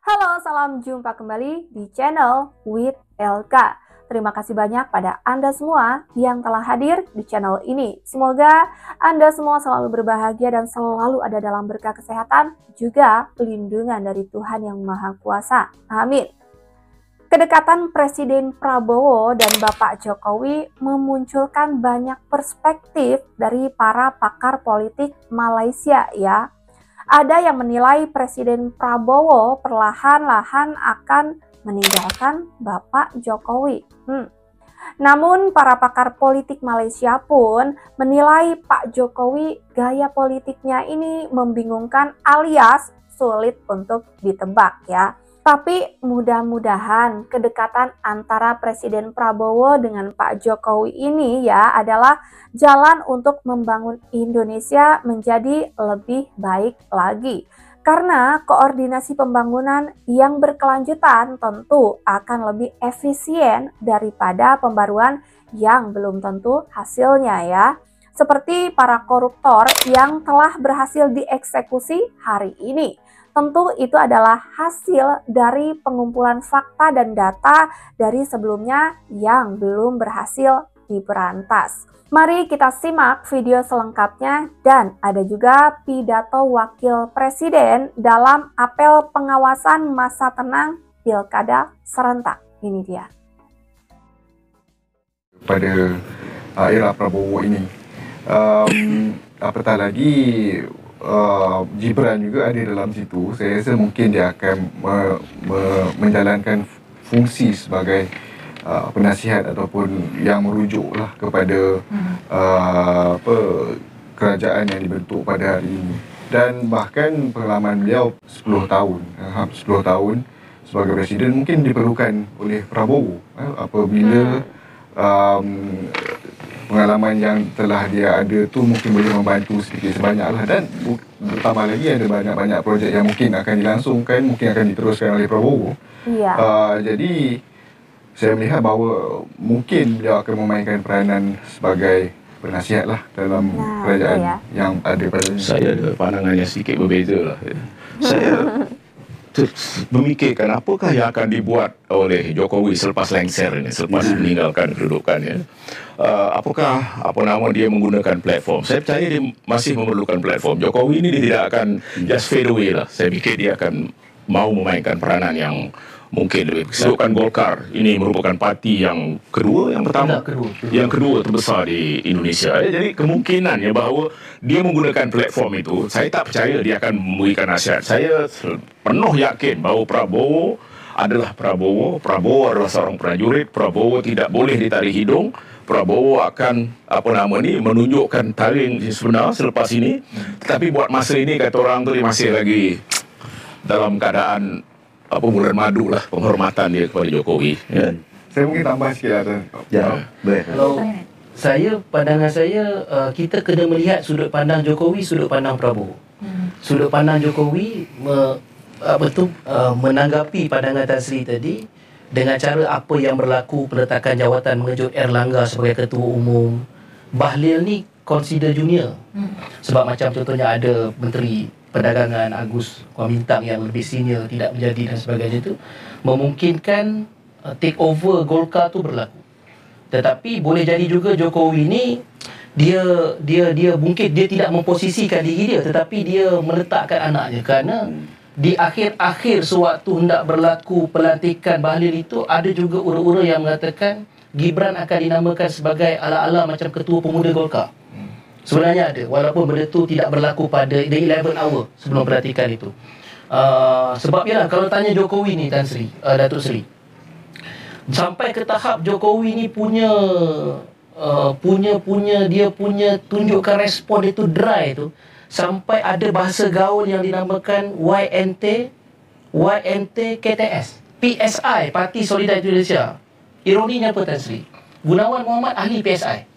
Halo, salam jumpa kembali di channel with LK. Terima kasih banyak pada Anda semua yang telah hadir di channel ini. Semoga Anda semua selalu berbahagia dan selalu ada dalam berkah kesehatan, juga pelindungan dari Tuhan Yang Maha Kuasa. Amin. Kedekatan Presiden Prabowo dan Bapak Jokowi memunculkan banyak perspektif dari para pakar politik Malaysia ya. Ada yang menilai Presiden Prabowo perlahan-lahan akan meninggalkan Bapak Jokowi. Namun para pakar politik Malaysia pun menilai Pak Jokowi gaya politiknya ini membingungkan alias sulit untuk ditebak ya. Tapi mudah-mudahan kedekatan antara Presiden Prabowo dengan Pak Jokowi ini ya adalah jalan untuk membangun Indonesia menjadi lebih baik lagi. Karena koordinasi pembangunan yang berkelanjutan tentu akan lebih efisien daripada pembaruan yang belum tentu hasilnya ya. Seperti para koruptor yang telah berhasil dieksekusi hari ini. Tentu itu adalah hasil dari pengumpulan fakta dan data dari sebelumnya yang belum berhasil diberantas. Mari kita simak video selengkapnya dan ada juga pidato Wakil Presiden dalam apel pengawasan masa tenang Pilkada serentak. Ini dia. Pada era Prabowo ini, apatah lagi Gibran juga ada dalam situ. Saya rasa mungkin dia akan menjalankan fungsi sebagai penasihat ataupun yang merujuklah kepada kerajaan yang dibentuk pada hari ini. Dan bahkan pengalaman beliau 10 tahun sebagai presiden mungkin diperlukan oleh Prabowo apabila pengalaman yang telah dia ada tu mungkin boleh membantu sedikit sebanyaklah, dan bertambah lagi ada banyak-banyak projek yang mungkin akan dilangsungkan, mungkin akan diteruskan oleh Prabowo. Jadi saya melihat bahawa mungkin beliau akan memainkan peranan sebagai penasihat lah dalam kerajaan yang ada pada ini. Saya ada pandangan yang sedikit berbeza lah. Saya memikirkan apakah yang akan dibuat oleh Jokowi selepas lengser ini, selepas meninggalkan kedudukannya. Apakah dia menggunakan platform? Saya percaya dia masih memerlukan platform. Jokowi ini dia tidak akan just fade away lah. Saya fikir dia akan mau memainkan peranan yang mungkin lebih. Kedudukan Golkar ini merupakan parti yang kedua, yang kedua terbesar di Indonesia. Jadi kemungkinannya bahawa dia menggunakan platform itu, saya tak percaya dia akan memberikan nasihat. Saya penuh yakin bahawa Prabowo adalah seorang prajurit. Prabowo tidak boleh ditarik hidung. Prabowo akan menunjukkan taring sebenar selepas ini. Tetapi buat masa ini kata orang tu dia masih lagi dalam keadaan bulan madu lah, penghormatan dia kepada Jokowi. Ya. Saya mungkin tambah sikit ada. Kalau pandangan saya, kita kena melihat sudut pandang Jokowi, sudut pandang Prabowo. Sudut pandang Jokowi menanggapi pandangan Tan Sri tadi dengan cara apa yang berlaku, peletakan jawatan mengejut Erlangga sebagai ketua umum. Bahlil ni consider junior. Sebab macam contohnya ada Menteri Perdagangan Agus Kuamintang yang lebih senior tidak menjadi dan sebagainya, itu memungkinkan take over Golkar tu berlaku. Tetapi boleh jadi juga Jokowi ni dia mungkin dia tidak memposisikan diri dia, tetapi dia meletakkan anaknya, kerana di akhir-akhir sewaktu hendak berlaku pelantikan Bahlil itu ada juga ura-ura yang mengatakan Gibran akan dinamakan sebagai ala-ala macam ketua pemuda Golkar. Sebenarnya ada, walaupun benda tu tidak berlaku pada the 11 hour sebelum pelantikan itu. Sebab ialah kalau tanya Jokowi ni, Tan Sri, Datuk Sri, sampai ke tahap Jokowi ni punya tunjukkan respon itu dry tu, sampai ada bahasa gaul yang dinamakan YNT KTS, PSI, Parti Solidaritas Indonesia. Ironinya apa, Tan Sri? Gunawan Muhammad ahli PSI.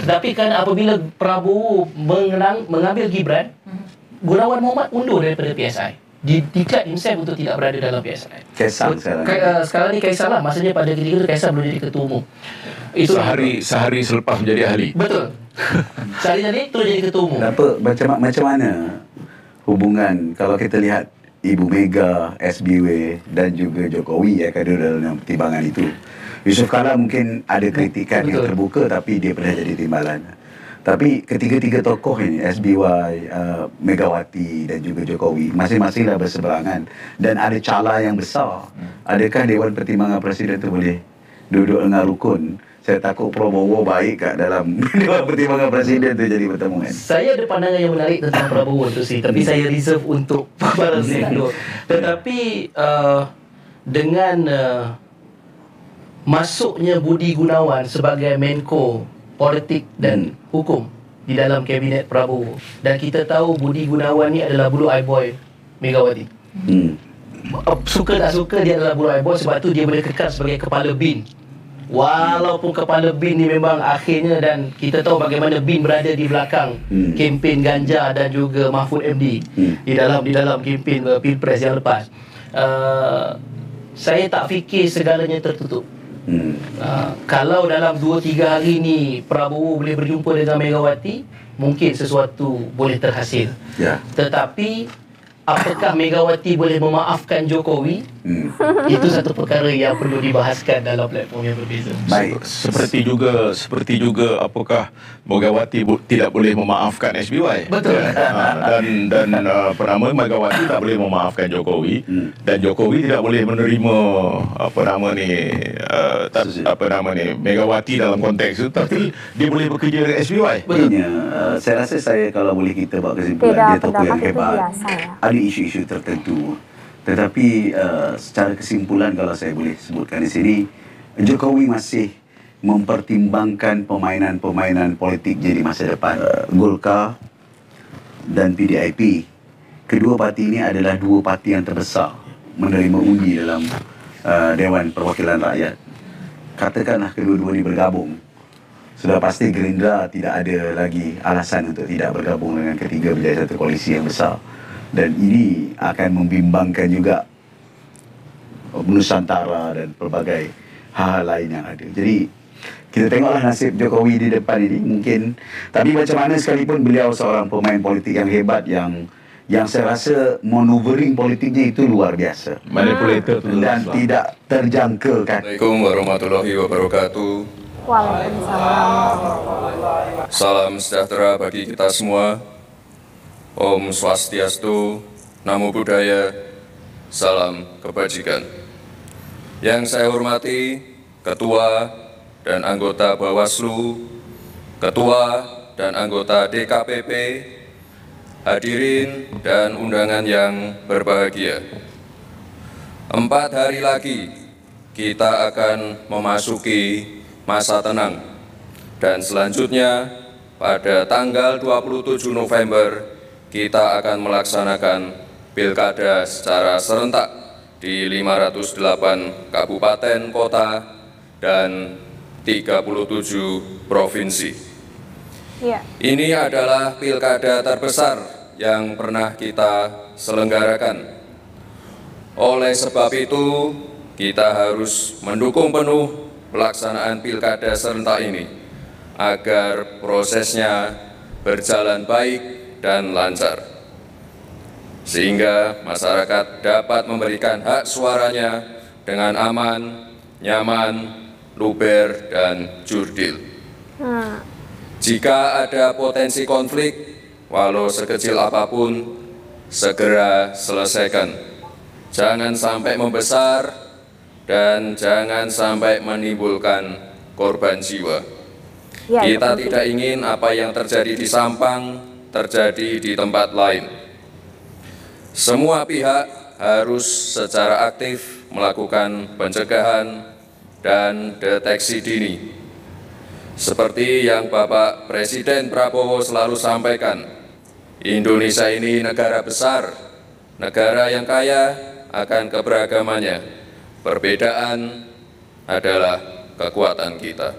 Tapi kan apabila Prabowo mengambil Gibran, Gunawan Muhammad undur daripada PSI. Declare himself untuk tidak berada dalam PSI. Kaisar sekarang ni Kaisar lah. Maksudnya pada ketika itu Kaisar belum jadi ketua umum. Itu sehari selepas menjadi ahli. Betul. Sehari jadi terus jadi ketua umum. Macam mana hubungan kalau kita lihat Ibu Mega, SBY dan juga Jokowi akan ada dalam pertimbangan itu. Yusuf Kala mungkin ada kritikan yang terbuka tapi dia pernah jadi timbalan. Tapi ketiga-tiga tokoh ini, SBY, Megawati dan juga Jokowi, masing-masinglah berseberangan dan ada cala yang besar. Adakah Dewan Pertimbangan Presiden itu boleh duduk dengan rukun? Saya takut Prabowo baik kat dalam Dewan Pertimbangan Presiden itu jadi pertemuan. Saya ada pandangan yang menarik tentang Prabowo tu sih, tapi saya reserve untuk paparan sendiri. Tetapi dengan masuknya Budi Gunawan sebagai Menko Politik dan Hukum di dalam kabinet Prabowo, dan kita tahu Budi Gunawan ni adalah blue eye boy Megawati. Suka tak suka dia adalah blue eye boy, sebab tu dia boleh kekal sebagai kepala BIN. Walaupun kepala BIN ni memang akhirnya, dan kita tahu bagaimana BIN berada di belakang kempen Ganjar dan juga Mahfud MD di dalam kempen Pilpres yang lepas. Saya tak fikir segalanya tertutup. Kalau dalam 2-3 hari ni Prabowo boleh berjumpa dengan Megawati, mungkin sesuatu boleh terhasil. Tetapi apakah Megawati boleh memaafkan Jokowi? Itu satu perkara yang perlu dibahaskan dalam platform yang berbeza. Baik. Seperti juga apakah Megawati tidak boleh memaafkan SBY. Betul. Dan Megawati tak boleh memaafkan Jokowi, dan Jokowi tidak boleh menerima Megawati dalam konteks itu, tapi dia boleh bekerja dengan SBY. Saya rasa kalau boleh kita buat kesimpulan, dia tokoh yang hebat. Ada isu-isu tertentu. Tetapi secara kesimpulan kalau saya boleh sebutkan di sini, Jokowi masih mempertimbangkan permainan politik di masa depan. Golkar dan PDIP, kedua parti ini adalah dua parti yang terbesar menerima undi dalam Dewan Perwakilan Rakyat. Katakanlah kedua-dua ini bergabung, sudah pasti Gerindra tidak ada lagi alasan untuk tidak bergabung dengan ketiga menjadi satu koalisi yang besar. Dan ini akan membimbangkan juga Nusantara dan pelbagai hal lain yang ada. Jadi kita tengoklah nasib Jokowi di depan ini mungkin. Tapi macam mana sekalipun beliau seorang pemain politik yang hebat, yang saya rasa maneuvering politiknya itu luar biasa. Manipulator dan tidak terjangkakan. Assalamualaikum warahmatullahi wabarakatuh. Waalaikumsalam. Salam sejahtera bagi kita semua. Om Swastiastu, Namo Buddhaya, salam kebajikan. Yang saya hormati Ketua dan anggota Bawaslu, Ketua dan anggota DKPP, hadirin dan undangan yang berbahagia. 4 hari lagi kita akan memasuki masa tenang, dan selanjutnya pada tanggal 27 November kita akan melaksanakan pilkada secara serentak di 508 kabupaten kota dan 37 provinsi. Ini adalah pilkada terbesar yang pernah kita selenggarakan. Oleh sebab itu, kita harus mendukung penuh pelaksanaan pilkada serentak ini agar prosesnya berjalan baik dan lancar, sehingga masyarakat dapat memberikan hak suaranya dengan aman, nyaman, luber, dan jurdil. Jika ada potensi konflik, walau sekecil apapun, segera selesaikan. Jangan sampai membesar dan jangan sampai menimbulkan korban jiwa. Kita tidak ingin apa yang terjadi di Sampang terjadi di tempat lain. Semua pihak harus secara aktif melakukan pencegahan dan deteksi dini. Seperti yang Bapak Presiden Prabowo selalu sampaikan, Indonesia ini negara besar, negara yang kaya akan keberagamannya. Perbedaan adalah kekuatan kita.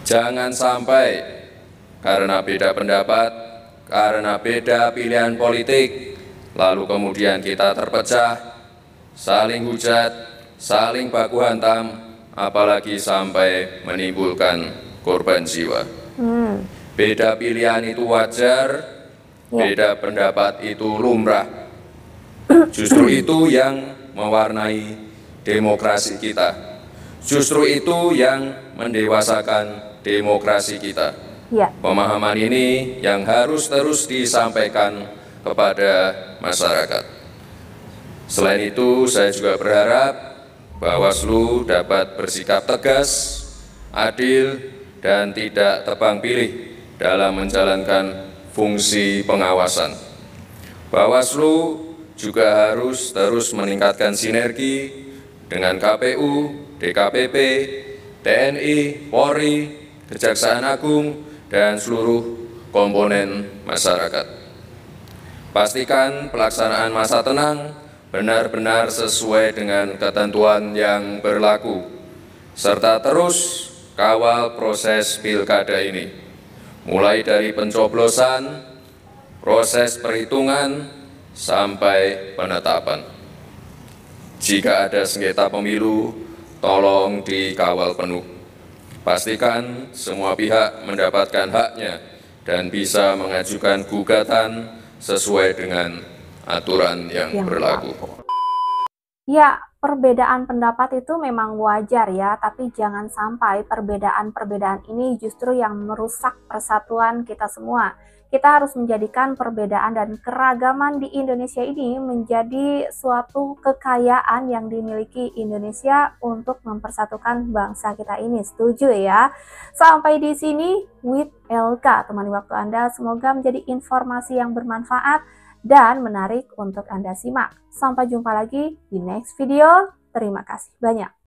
Jangan sampai karena beda pendapat, karena beda pilihan politik, lalu kemudian kita terpecah, saling hujat, saling baku hantam, apalagi sampai menimbulkan korban jiwa. Beda pilihan itu wajar, beda pendapat itu lumrah, Justru itu yang mewarnai demokrasi kita. Justru itu yang mendewasakan demokrasi kita. Ya. Pemahaman ini yang harus terus disampaikan kepada masyarakat. Selain itu, saya juga berharap Bawaslu dapat bersikap tegas, adil, dan tidak tebang pilih dalam menjalankan fungsi pengawasan. Bawaslu juga harus terus meningkatkan sinergi dengan KPU, DKPP, TNI, Polri, Kejaksaan Agung, dan seluruh komponen masyarakat. Pastikan pelaksanaan masa tenang benar-benar sesuai dengan ketentuan yang berlaku, serta terus kawal proses pilkada ini, mulai dari pencoblosan, proses perhitungan, sampai penetapan. Jika ada sengketa pemilu, tolong dikawal penuh. Pastikan semua pihak mendapatkan haknya dan bisa mengajukan gugatan sesuai dengan aturan yang berlaku. Ya, perbedaan pendapat itu memang wajar ya, tapi jangan sampai perbedaan-perbedaan ini justru yang merusak persatuan kita semua. Kita harus menjadikan perbedaan dan keragaman di Indonesia ini menjadi suatu kekayaan yang dimiliki Indonesia untuk mempersatukan bangsa kita ini. Setuju ya? Sampai di sini with LK, temani waktu Anda. Semoga menjadi informasi yang bermanfaat dan menarik untuk Anda simak. Sampai jumpa lagi di next video. Terima kasih banyak.